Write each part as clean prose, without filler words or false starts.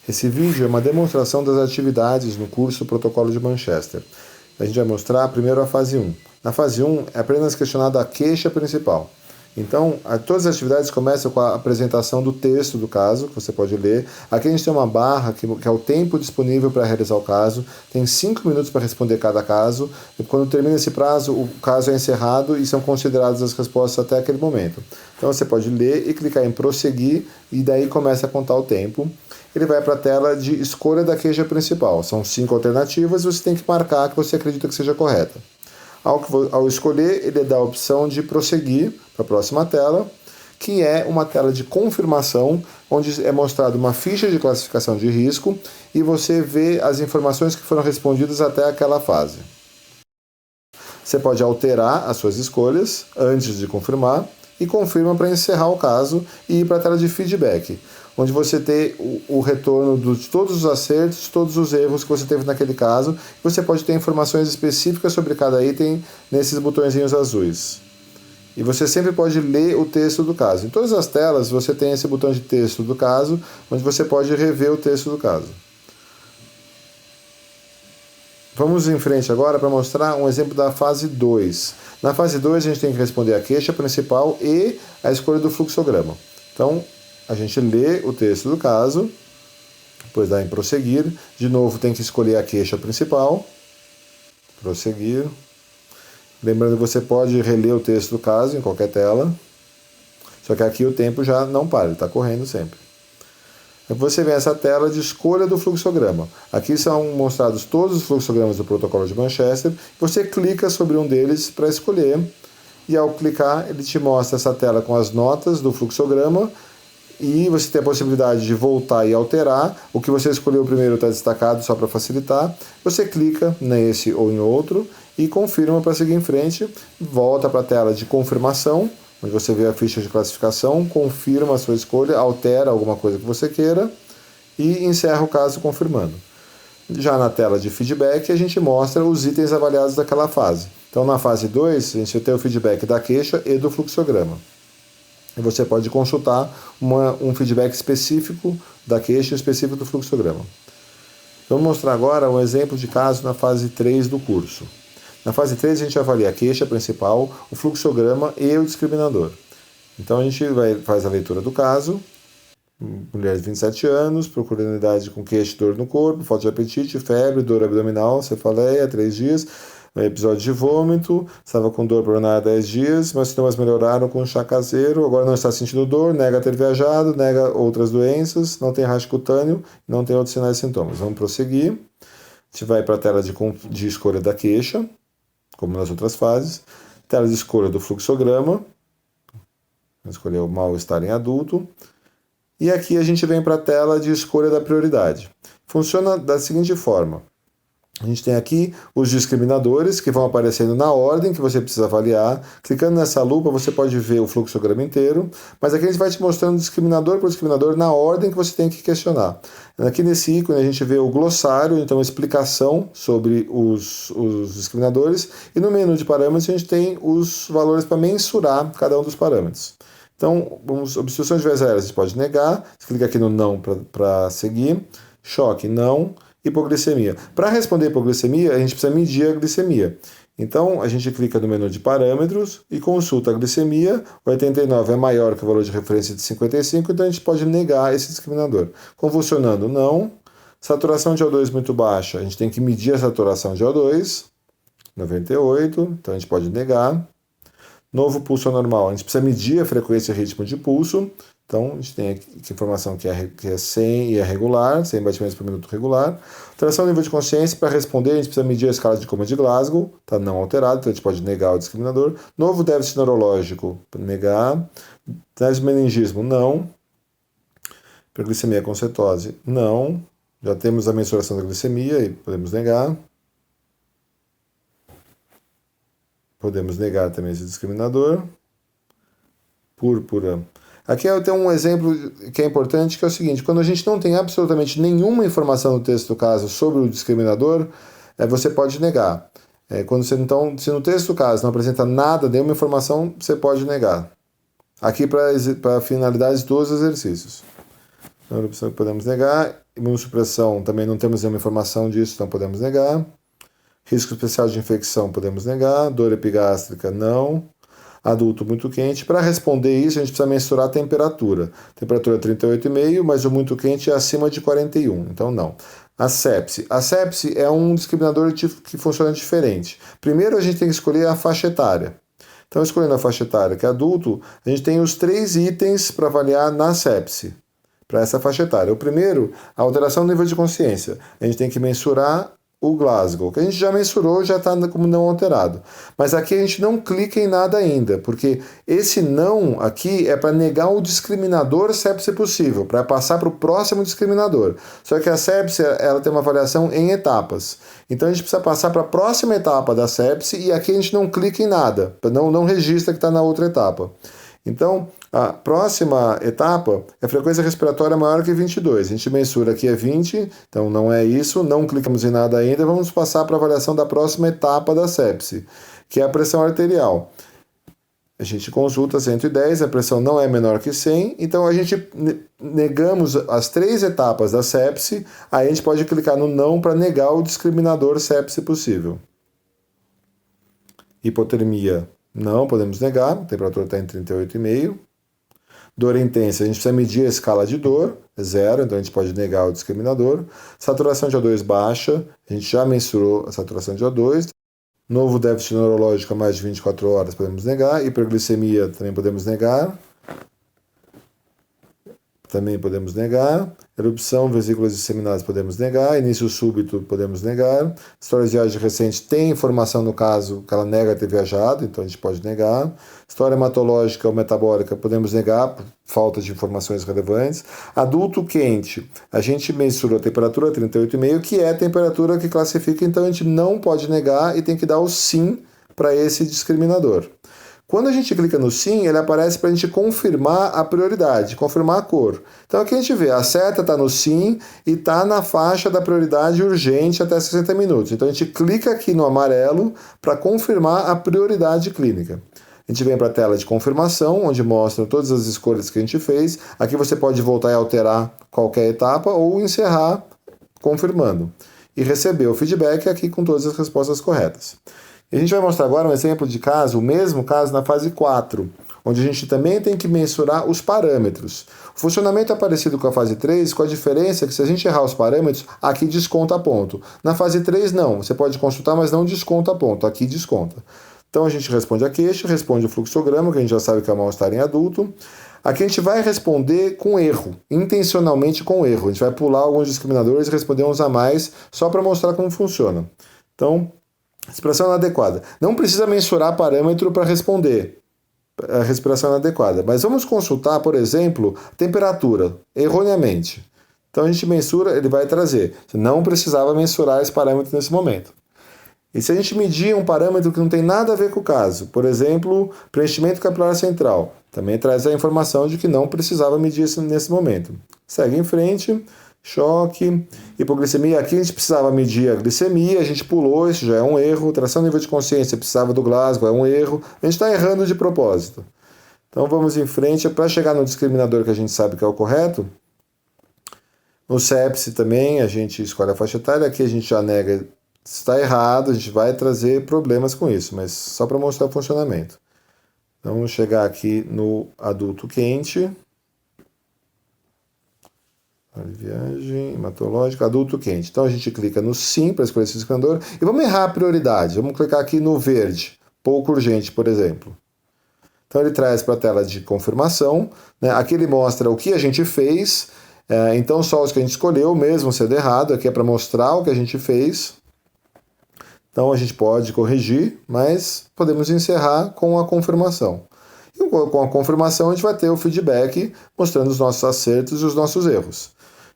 Esse vídeo é uma demonstração das atividades no curso Protocolo de Manchester. A gente vai mostrar primeiro a fase 1. Na fase 1 é apenas questionada a queixa principal. Então, todas as atividades começam com a apresentação do texto do caso, que você pode ler. Aqui a gente tem uma barra, que é o tempo disponível para realizar o caso. Tem 5 minutos para responder cada caso. E quando termina esse prazo, o caso é encerrado e são consideradas as respostas até aquele momento. Então, você pode ler e clicar em prosseguir, e daí começa a contar o tempo. Ele vai para a tela de escolha da queixa principal. São 5 alternativas e você tem que marcar a que você acredita que seja correta. Ao escolher, ele dá a opção de prosseguir para a próxima tela, que é uma tela de confirmação, onde é mostrada uma ficha de classificação de risco e você vê as informações que foram respondidas até aquela fase. Você pode alterar as suas escolhas antes de confirmar e confirma para encerrar o caso e ir para a tela de feedback, onde você tem o retorno de todos os acertos, todos os erros que você teve naquele caso. Você pode ter informações específicas sobre cada item nesses botõezinhos azuis. E você sempre pode ler o texto do caso. Em todas as telas você tem esse botão de texto do caso, onde você pode rever o texto do caso. Vamos em frente agora para mostrar um exemplo da fase 2. Na fase 2 a gente tem que responder a queixa principal e a escolha do fluxograma. Então, a gente lê o texto do caso, depois dá em prosseguir. De novo, tem que escolher a queixa principal. Prosseguir. Lembrando que você pode reler o texto do caso em qualquer tela. Só que aqui o tempo já não para, ele está correndo sempre. Você vê essa tela de escolha do fluxograma. Aqui são mostrados todos os fluxogramas do protocolo de Manchester. Você clica sobre um deles para escolher. E ao clicar, ele te mostra essa tela com as notas do fluxograma. E você tem a possibilidade de voltar e alterar. O que você escolheu primeiro está destacado só para facilitar. Você clica nesse ou em outro e confirma para seguir em frente. Volta para a tela de confirmação, onde você vê a ficha de classificação, confirma a sua escolha, altera alguma coisa que você queira e encerra o caso confirmando. Já na tela de feedback, a gente mostra os itens avaliados daquela fase. Então, na fase 2, a gente tem o feedback da queixa e do fluxograma. E você pode consultar um feedback específico da queixa e específico do fluxograma. Vamos mostrar agora um exemplo de caso na fase 3 do curso. Na fase 3 a gente avalia a queixa principal, o fluxograma e o discriminador. Então a gente faz a leitura do caso. Mulher de 27 anos, procura unidade com queixa e dor no corpo, falta de apetite, febre, dor abdominal, cefaleia, 3 dias. Episódio de vômito, estava com dor por há 10 dias, mas os sintomas melhoraram com chá caseiro, agora não está sentindo dor, nega ter viajado, nega outras doenças, não tem rash cutâneo, não tem outros sinais e sintomas. Vamos prosseguir. A gente vai para a tela de escolha da queixa, como nas outras fases. Tela de escolha do fluxograma. Vamos escolher o mal-estar em adulto. E aqui a gente vem para a tela de escolha da prioridade. Funciona da seguinte forma. A gente tem aqui os discriminadores que vão aparecendo na ordem que você precisa avaliar. Clicando nessa lupa você pode ver o fluxograma inteiro, mas aqui a gente vai te mostrando discriminador por discriminador na ordem que você tem que questionar. Aqui nesse ícone a gente vê o glossário, então a explicação sobre os discriminadores, e no menu de parâmetros a gente tem os valores para mensurar cada um dos parâmetros. Então, obstruções de vias aéreas a gente pode negar, você clica aqui no não para seguir, choque não, hipoglicemia. Para responder hipoglicemia, a gente precisa medir a glicemia. Então, a gente clica no menu de parâmetros e consulta a glicemia. O 89 é maior que o valor de referência de 55, então a gente pode negar esse discriminador. Convulsionando, não. Saturação de O2 muito baixa, a gente tem que medir a saturação de O2, 98, então a gente pode negar. Novo pulso anormal, a gente precisa medir a frequência e ritmo de pulso. Então, a gente tem aqui informação que é 100 e é regular, 100 batimentos por minuto regular. Alteração do nível de consciência, para responder, a gente precisa medir a escala de coma de Glasgow, está não alterado, então a gente pode negar o discriminador. Novo déficit neurológico, negar. Teste de meningismo, não. Hiperglicemia com cetose, não. Já temos a mensuração da glicemia e podemos negar. Podemos negar também esse discriminador. Púrpura. Aqui eu tenho um exemplo que é importante, que é o seguinte: quando a gente não tem absolutamente nenhuma informação no texto do caso sobre o discriminador, você pode negar. Se no texto do caso não apresenta nada, nenhuma informação, você pode negar. Aqui para finalidades dos exercícios. Então, podemos negar. Imunossupressão, também não temos nenhuma informação disso, então podemos negar. Risco especial de infecção, podemos negar. Dor epigástrica, não. Adulto muito quente. Para responder isso, a gente precisa mensurar a temperatura. Temperatura 38,5, mas o muito quente é acima de 41, então não. A sepse. A sepse é um discriminador que funciona diferente. Primeiro, a gente tem que escolher a faixa etária. Então, escolhendo a faixa etária, que é adulto, a gente tem os 3 itens para avaliar na sepse, para essa faixa etária. O primeiro, a alteração do nível de consciência. A gente tem que mensurar o Glasgow, que a gente já mensurou, já está como não alterado. Mas aqui a gente não clica em nada ainda, porque esse não aqui é para negar o discriminador sepse possível, para passar para o próximo discriminador. Só que a sepse ela tem uma avaliação em etapas. Então a gente precisa passar para a próxima etapa da sepse e aqui a gente não clica em nada, não registra que está na outra etapa. Então, a próxima etapa é frequência respiratória maior que 22. A gente mensura aqui é 20, então não é isso, não clicamos em nada ainda. Vamos passar para a avaliação da próxima etapa da sepse, que é a pressão arterial. A gente consulta 110, a pressão não é menor que 100, então a gente negamos as 3 etapas da sepse, aí a gente pode clicar no não para negar o discriminador sepse possível. Hipotermia. Não, podemos negar, a temperatura está em 38,5. Dor intensa, a gente precisa medir a escala de dor, é 0, então a gente pode negar o discriminador. Saturação de O2 baixa, a gente já mensurou a saturação de O2. Novo déficit neurológico a mais de 24 horas, podemos negar. Hiperglicemia, também podemos negar. Também podemos negar. Erupção, vesículas disseminadas, podemos negar. Início súbito, podemos negar. História de viagem recente tem informação no caso que ela nega ter viajado, então a gente pode negar. História hematológica ou metabólica, podemos negar por falta de informações relevantes. Adulto quente, a gente mensurou a temperatura 38,5, que é a temperatura que classifica, então a gente não pode negar e tem que dar o sim para esse discriminador. Quando a gente clica no sim, ele aparece para a gente confirmar a prioridade, confirmar a cor. Então aqui a gente vê, a seta está no sim e está na faixa da prioridade urgente até 60 minutos. Então a gente clica aqui no amarelo para confirmar a prioridade clínica. A gente vem para a tela de confirmação, onde mostra todas as escolhas que a gente fez. Aqui você pode voltar e alterar qualquer etapa ou encerrar confirmando. E receber o feedback aqui com todas as respostas corretas. E a gente vai mostrar agora um exemplo de caso, o mesmo caso na fase 4, onde a gente também tem que mensurar os parâmetros. O funcionamento é parecido com a fase 3, com a diferença que se a gente errar os parâmetros, aqui desconta ponto. Na fase 3 não, você pode consultar, mas não desconta ponto, aqui desconta. Então a gente responde a queixa, responde o fluxograma, que a gente já sabe que é mal-estar em adulto. Aqui a gente vai responder com erro, intencionalmente com erro. A gente vai pular alguns discriminadores e responder uns a mais, só para mostrar como funciona. Então, respiração inadequada. Não precisa mensurar parâmetro para responder a respiração inadequada, mas vamos consultar, por exemplo, temperatura, erroneamente. Então a gente mensura, ele vai trazer. Você não precisava mensurar esse parâmetro nesse momento. E se a gente medir um parâmetro que não tem nada a ver com o caso, por exemplo, preenchimento capilar central, também traz a informação de que não precisava medir isso nesse momento. Segue em frente, choque, hipoglicemia, aqui a gente precisava medir a glicemia, a gente pulou, isso já é um erro, tração nível de consciência, precisava do Glasgow, é um erro, a gente está errando de propósito. Então vamos em frente, para chegar no discriminador que a gente sabe que é o correto. No sepse também, a gente escolhe a faixa etária, aqui a gente já nega. Se está errado, a gente vai trazer problemas com isso, mas só para mostrar o funcionamento. Então, vamos chegar aqui no adulto quente. Viagem hematológica, adulto quente. Então, a gente clica no sim para escolher esse discriminador. E vamos errar a prioridade. Vamos clicar aqui no verde, pouco urgente, por exemplo. Então, ele traz para a tela de confirmação. Né? Aqui ele mostra o que a gente fez. Então, só os que a gente escolheu, mesmo sendo errado. Aqui é para mostrar o que a gente fez. Então a gente pode corrigir, mas podemos encerrar com a confirmação. E com a confirmação a gente vai ter o feedback mostrando os nossos acertos e os nossos erros.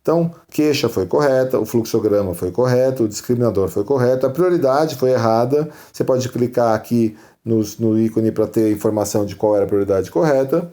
Então, queixa foi correta, o fluxograma foi correto, o discriminador foi correto, a prioridade foi errada. Você pode clicar aqui no ícone para ter informação de qual era a prioridade correta.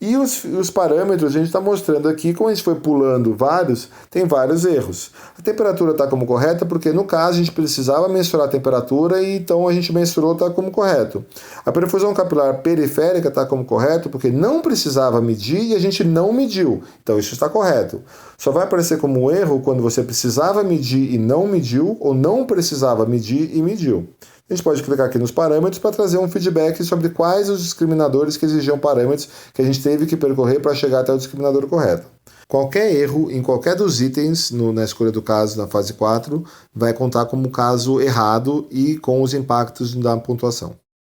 E os parâmetros, a gente está mostrando aqui, como a gente foi pulando vários, tem vários erros. A temperatura está como correta porque, no caso, a gente precisava mensurar a temperatura e então a gente mensurou, está como correto. A perfusão capilar periférica está como correto porque não precisava medir e a gente não mediu. Então isso está correto. Só vai aparecer como erro quando você precisava medir e não mediu, ou não precisava medir e mediu. A gente pode clicar aqui nos parâmetros para trazer um feedback sobre quais os discriminadores que exigiam parâmetros que a gente teve que percorrer para chegar até o discriminador correto. Qualquer erro em qualquer dos itens na escolha do caso na fase 4 vai contar como caso errado e com os impactos da pontuação.